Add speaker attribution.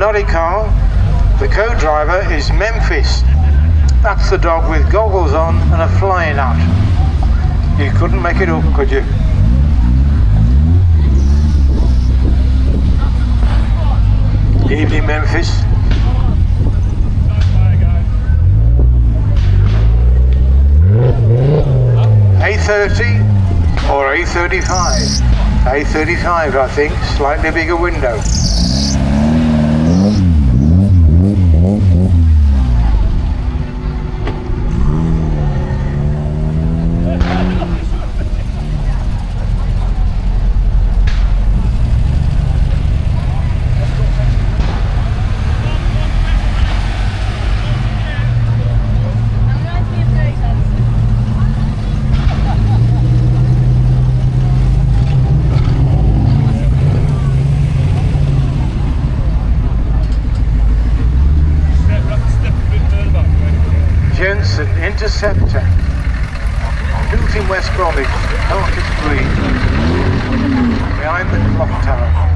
Speaker 1: Noddy car. The co-driver is Memphis. That's the dog with goggles on and a flying hat. You couldn't make it up, could you? Evening, Memphis. A30 or A35? A35, I think, slightly bigger window. Jensen Interceptor, built in West Bromwich, Carcase Green, behind the clock tower.